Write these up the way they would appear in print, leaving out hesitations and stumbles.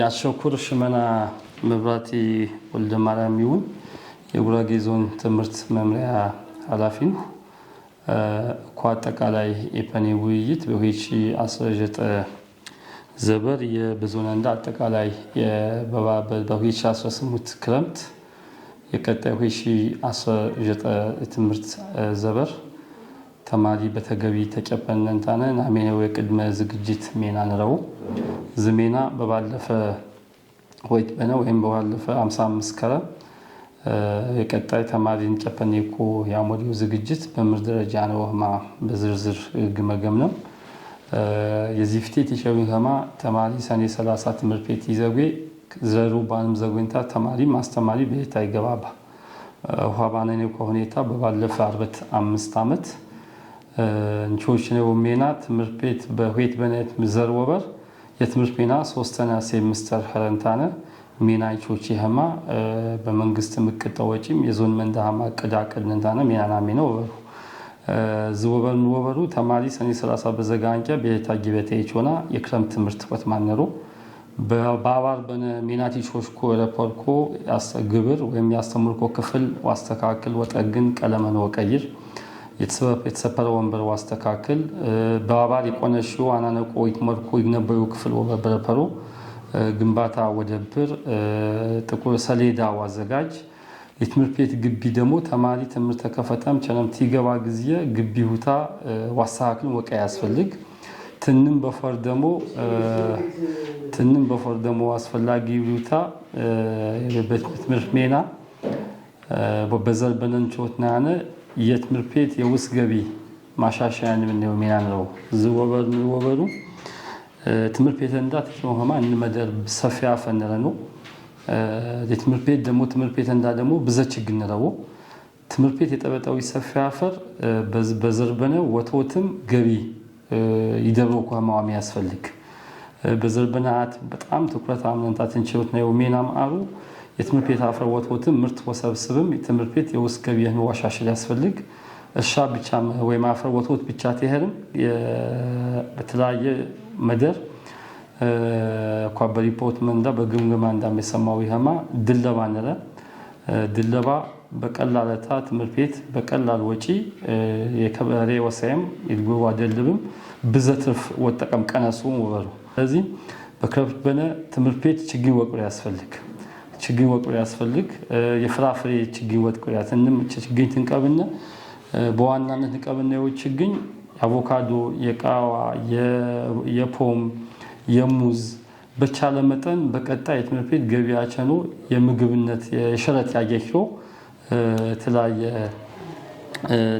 ያሸኩር ሽመና መብራቴ ወልደ ማርያም ይሁን የጉራጌ ዞን ትምህርት መምሪያ ኃላፊ ነው። አጠቃላይ የፓኔ ውይይት በ2019 ዘበር የበዞን እንደ አጠቃላይ በ2018 ክረምት የቀጣይ 2019 ትምህርት ዘበር ተማሪ በተገቢ ተጨፈነንታነ አሜናው የቅድመ ዝግጅት ሜና ነው ዝሜና በባለፈ ወይት በነው ወይም በባለፈ 55 ከረም የቀጣይ ተማሪን ጨፈኔኮ ያሞዲው ዝግጅት በምር ደረጃ ነው በዝርዝር ግመገም ነው የዚፍቴት የሸዊንከማ ተማሪ ሰኔ 30 ትምህርት ቤት ይዘጉ ዘሩ ባንም ዘጉንታ ተማሪ ማስተማሪ ቤታ ይገባባ ውሃባነኔው ከሁኔታ በባለፈ 45 ዓመት እንቾችኔው ሜና ትምህርት ቤት በሁት በነት ምዘር ወበር የትምህርት ሜና 3ኛ ሴምስተር ሀረንታነ ሜናይቾች ይሄማ በመንግስት ምቅጠው ወጪም የዞን መንዳሃማ ቅዳቅድንታነ ሜናና ሜናው ዝወበን ወበሩ ተማሪ ሰኔ 30 በዘጋንጃ ቤታ ጊበቴ ይቾና የክረምት ትምህርት ወጥማነሩ በባባር በነ ሜናቲቾች ኮረፖርኮ ያስግብር ወይም ያስተምርኮ ክፍል ዋስተካክል ወጠግን ቀለመን ወቀይር የተሰፈረ ወንበር ዋስተካክል በባባር የቆነሽው አናነቆ ይትመርኮ ይነበዩ ክፍል ወበረፐሩ ግንባታ ወደብር ጥቁር ሰሌዳ ዋዘጋጅ የትምህርት ቤት ግቢ ደግሞ ተማሪ ትምህርት ተከፈተም ቸነም ትይገባ ጊዜ ግቢ ሁታ ዋስተካክል ወቀ ያስፈልግ ትንም በፈር ደግሞ አስፈላጊ ሁታ የትምህርት ሜና በዘርበነን ቾትናነ የትምህርት ቤት የውስጥ ገቢ ማሻሻያን ነው ሜና ነው ዝወበሩ ትምህርት ቤት እንዳት ነው እንመደር ሰፊያ ፈነረ ነው የትምህርት ቤት እንዳ ደግሞ በዘችግን ነው ትምህርት ቤት የጠበጣው ሰፊያ አፈር በዘርበነ ወቶትም ገቢ ይደብሮ ቋማው ያስፈልግ በዘርበናት በጣም ትኩረት አመንታትን ችሎት ነው ሜናም አሩ የትምህርት ቤት አፈር ወቶትም ምርት ወሰብስብም የትምህርት ቤት የውስጥ ገቢ ነው ዋሻሽል ያስፈልግ እሻ ብቻ ወይ ማፈር ወቶት ብቻ ተሄርም በተለያየ መደር ኳበሪፖርት መንዳ በግምገማ እንዳመሰማው ይሄማ ድለባ ነረ ድለባ በቀላልታ ትምህርት ቤት በቀላል ወጪ የከበሬ ወሳይም ይልጎዋ ደልብም ብዘትርፍ ወጠቀም ቀነሱ ወበሩ ስለዚህ በክረፍት በነ ትምህርት ቤት ችግኝ ወቅር ያስፈልግ የፍራፍሬ ችግኝ ወቅር ያተንም ችግኝ ትንቀብነ በዋናነት ንቀብነው ችግኝ አቮካዶ የቃዋ የፖም የሙዝ በቻለ መጠን በቀጣይ ትምህርት ቤት ገቢያቸኑ የምግብነት የሸረት ያገሽው ተላየ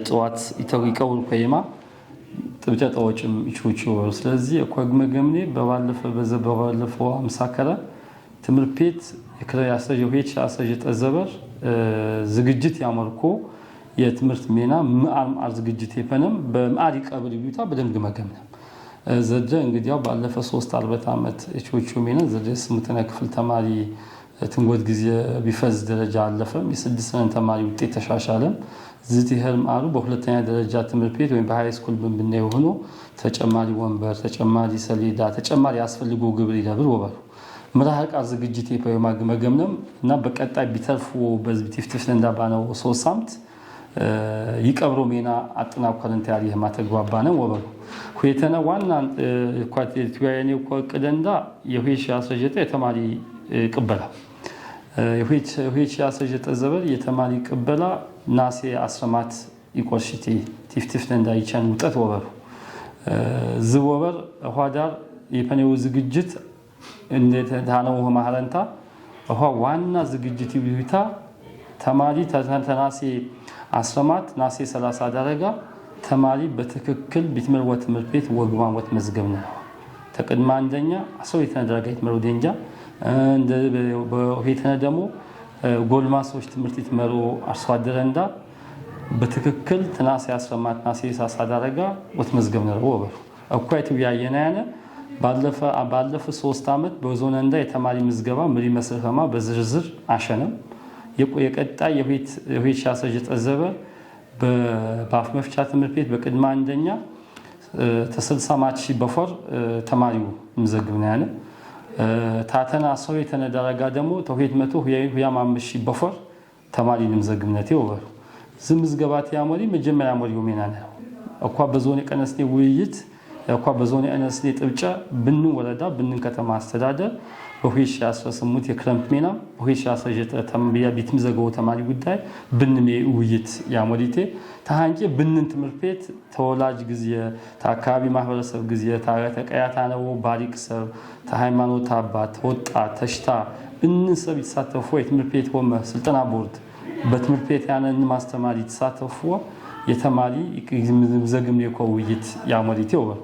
ጧት ይተውቀው ከየማ ጥብጨጣዎችም ይቹቹ ስለዚህ እኮግመገምኔ በባለፈው 50 ከረ ትምህርት ቤት የክራያሰጅ ሆይች አሰጅ ተዘበር ዝግጅት ያመርኮ የትምህርት ሜና ማር ዝግጅት የፈነም በማሪ ቀበል ቢዩታ በደንብ ገመገም ዘጀ እንግዲህ ያው ባለፈ 3 ዓመት እቾቹ ሜና ዘጀ 8ኛ ክፍል ተማሪ ትንጎት ጊዜ ቢፈዝ ደረጃ አለፈም የ6ኛ ተማሪ ውጤት ተሻሻለም ዝት ይሄርም አሩ በሁለተኛ ደረጃ ትምህርት ቤት ወይም በሃይ ስኩል ብንብነው ሆኖ ተጨማሪ ወንበር ተጨማሪ ሰሌዳ ተጨማሪ ያስፈልጉ ግብር ይደብር ወበሩ ምራቃ ዝግጅት የማገምነም እና በቀጣይ ቢተርፉ በዝብቲፍትፍ እንዳባነው 3 ሳምንት ይቀብሮ ሜና አጥናቋልን ታሪ የማተግባባነ ወበሩ ሁየተና ዋና ኳቲቲያኔ ቆቅደንዳ የሁይሽ 19 የተማሪ ቅበላ የሁይሽ 19 ዘበር የተማሪ ቅበላ ናሴ 10 ይቆሽቲ ቲፍትፍ እንዳይቻን ውጣት ወበሩ ዝወበር ኋዳር የፈነው ዝግጅት እንዴት ታናው ማህረንታ ዋና ዝግጅት ይብታ ተማሪ ተናሴ 10 ናሴ 30 ደረጃ ተማሪ በትክክል ቢትመር ወትምህርት ቤት ወግባን ወት መዝገብ ነው ተቀድማ አንደኛ አሰው የተደረገ ይትመሩ ደንጃ እንደ በሆይተነ ደግሞ ጎልማሶች ትምህርት ይትመሩ አርሶ አደረንዳ በትክክል ተናሴ 10 ናሴ 30 ደረጃ ወት መዝገብ ነው ወበሩ አኳይቱ ያየና ያነ ባለፈ 3 ዓመት በዞን እንዳ የተማሪ ምዝገባ ምሪ መስፈማ በዝርዝር አሸነም የቀጣይ የሁይት ሻሰጅ ተዘበ በባፍ መፍቻ ትምህርት ቤት በቅድማ አንደኛ ተሰልሳማች በፈር ተማሪው ምዘግብና ያለ ታተና ሰው የተነደረጋ ደግሞ ተውሂድ መቶ ሁያም 5000 በፈር ተማሪ ንምዘግምነቴ ወበሩ ዝምዝገባት ያሞሪ መጀመሪያ ሞሪ ወሜና ነው እኳ በዞን የቀነስኔ ውይይት እኳ በዞን የቀነስኔ ጥብጫ ብንን ወረዳ ብንን ከተማ አስተዳደር በሁይሽ 18 የክረምት ሜና በሁይሽ 19 ተምቢያ ቢትምዘገው ተማሪ ጉዳይ ብንን ውይይት ያሞሪቴ ታንቄ ብንን ትምህርት ቤት ተወላጅ ጊዜ ታካቢ ማህበረሰብ ጊዜ ተቀያታ ነው ባሪክ ሰብ ሃይማኖት አባት ወጣት ተሽታ ብንን ሰብ ይሳተፉ የትምህርት ቤት ሆመ ስልጠና ቦርድ በትምህርት ቤት ያንን ማስተማሪ ተሳተፉ የተማሪ ዝምዘግም የኮ ውይይት ያሞሪቴ ወበሩ